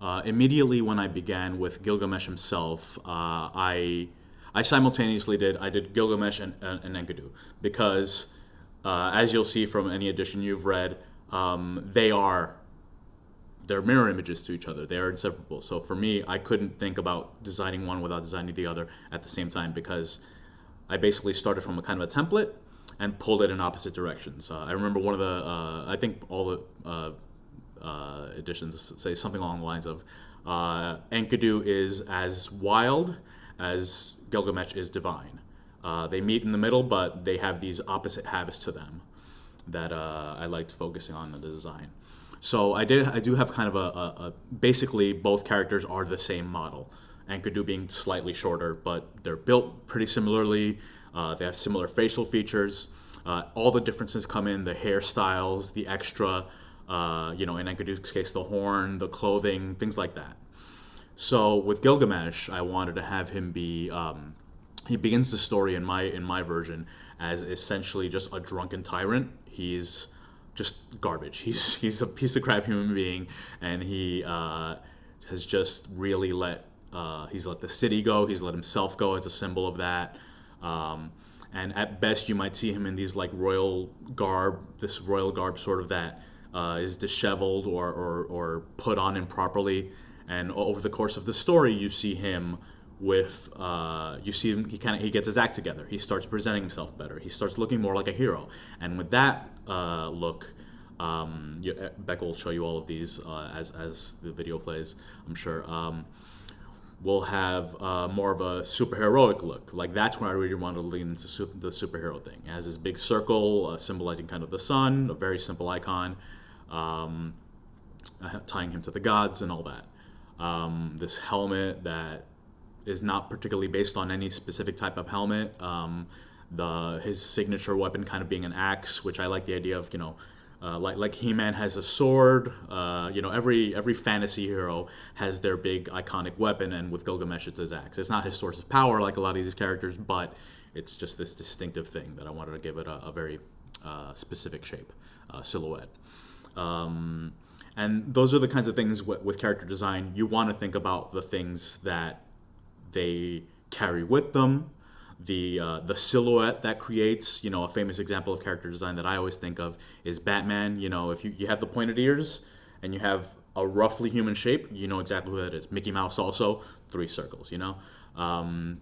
Immediately when I began with Gilgamesh himself, I simultaneously did Gilgamesh and Enkidu because, as you'll see from any edition you've read, they're mirror images to each other. They are inseparable. So for me, I couldn't think about designing one without designing the other at the same time because I basically started from a kind of a template and pulled it in opposite directions. I remember one of I think all the editions say something along the lines of Enkidu is as wild as Gilgamesh is divine. They meet in the middle, but they have these opposite halves to them that I liked focusing on in the design. So I do have kind of a basically both characters are the same model. Enkidu being slightly shorter, but they're built pretty similarly. They have similar facial features. All the differences come in the hairstyles, the extra, in Enkidu's case, the horn, the clothing, things like that. So with Gilgamesh, I wanted to have him be. He begins the story in my version as essentially just a drunken tyrant. He's just garbage. He's a piece of crap human being, and he has just really he's let the city go. He's let himself go as a symbol of that. And at best, you might see him in these like this royal garb sort of that is disheveled or put on improperly. And over the course of the story, you see him with he gets his act together. He starts presenting himself better. He starts looking more like a hero. And with that look, Becca will show you all of these as the video plays, I'm sure. We'll have more of a superheroic look. Like that's when I really wanted to lean into the superhero thing. It has this big circle symbolizing kind of the sun, a very simple icon, tying him to the gods and all that. This helmet that is not particularly based on any specific type of helmet. His signature weapon kind of being an axe, which I like the idea of, like He-Man has a sword. Every fantasy hero has their big iconic weapon, and with Gilgamesh it's his axe. It's not his source of power like a lot of these characters, but it's just this distinctive thing that I wanted to give it a very specific shape, silhouette. And those are the kinds of things with character design. You want to think about the things that they carry with them, the silhouette that creates. A famous example of character design that I always think of is Batman. If you have the pointed ears and you have a roughly human shape, you know exactly who that is. Mickey Mouse also, 3 circles. Pikachu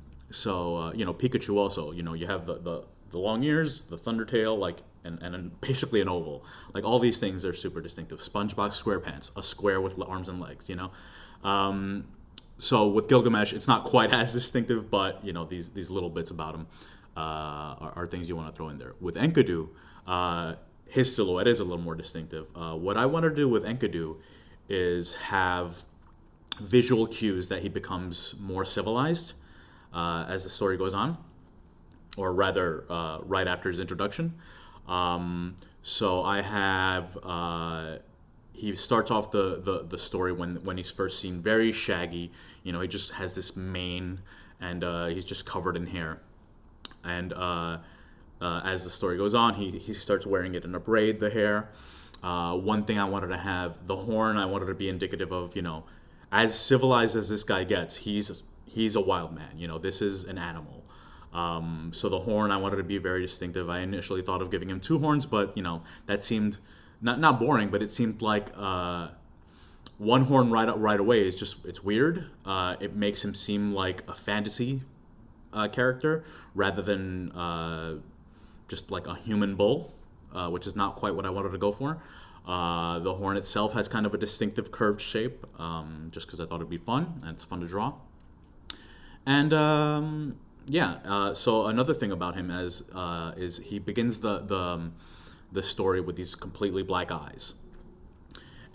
also. You have the long ears, the thunder tail, and basically an oval. Like all these things are super distinctive. SpongeBob SquarePants, a square with arms and legs. So with Gilgamesh, it's not quite as distinctive, but these little bits about him are things you want to throw in there. With Enkidu, his silhouette is a little more distinctive. What I want to do with Enkidu is have visual cues that he becomes more civilized as the story goes on, or rather, right after his introduction. So I have. He starts off the story when he's first seen very shaggy. He just has this mane and he's just covered in hair. And as the story goes on, he starts wearing it in a braid, the hair. One thing I wanted to have, the horn, I wanted to be indicative of, as civilized as this guy gets, he's a wild man. This is an animal. So the horn I wanted to be very distinctive. I initially thought of giving him 2 horns, but that seemed not boring, but it seemed like one horn right away it's weird. It makes him seem like a fantasy character rather than just like a human bull, which is not quite what I wanted to go for. The horn itself has kind of a distinctive curved shape, just because I thought it'd be fun and it's fun to draw. And so another thing about him is he begins the story with these completely black eyes.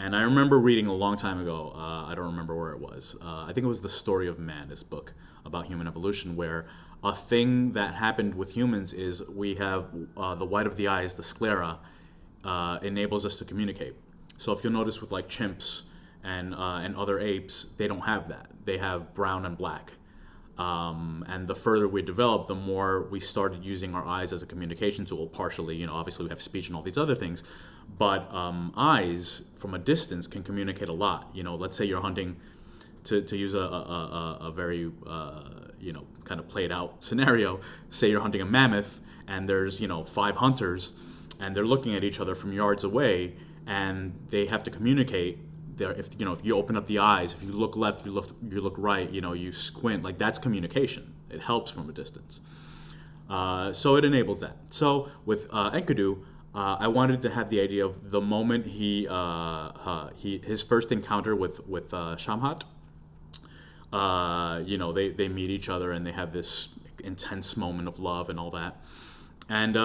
And I remember reading a long time ago, I don't remember where it was, I think it was The Story of Man, this book about human evolution, where a thing that happened with humans is we have the white of the eyes, the sclera, enables us to communicate. So if you'll notice with like chimps and other apes, they don't have that. They have brown and black. And the further we developed, the more we started using our eyes as a communication tool, partially. Obviously we have speech and all these other things, But eyes from a distance can communicate a lot. Let's say you're hunting, to use a very kind of played out scenario. Say you're hunting a mammoth, and there's 5 hunters, and they're looking at each other from yards away, and they have to communicate. If you open up the eyes, if you look left, you look right, you squint, like that's communication. It helps from a distance. So it enables that. So with Enkidu, I wanted to have the idea of the moment his first encounter with Shamhat. They meet each other and they have this intense moment of love and all that. And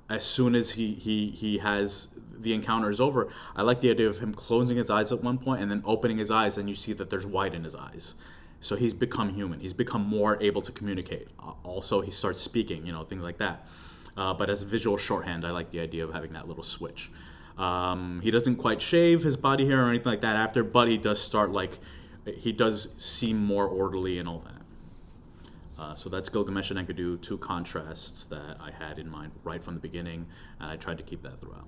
as soon as he has the encounter is over, I like the idea of him closing his eyes at one point and then opening his eyes, and you see that there's white in his eyes. So he's become human. He's become more able to communicate. Also, he starts speaking, things like that. But as a visual shorthand, I like the idea of having that little switch. He doesn't quite shave his body hair or anything like that after, but he does start he does seem more orderly and all that. So that's Gilgamesh and Enkidu, two contrasts that I had in mind right from the beginning, and I tried to keep that throughout.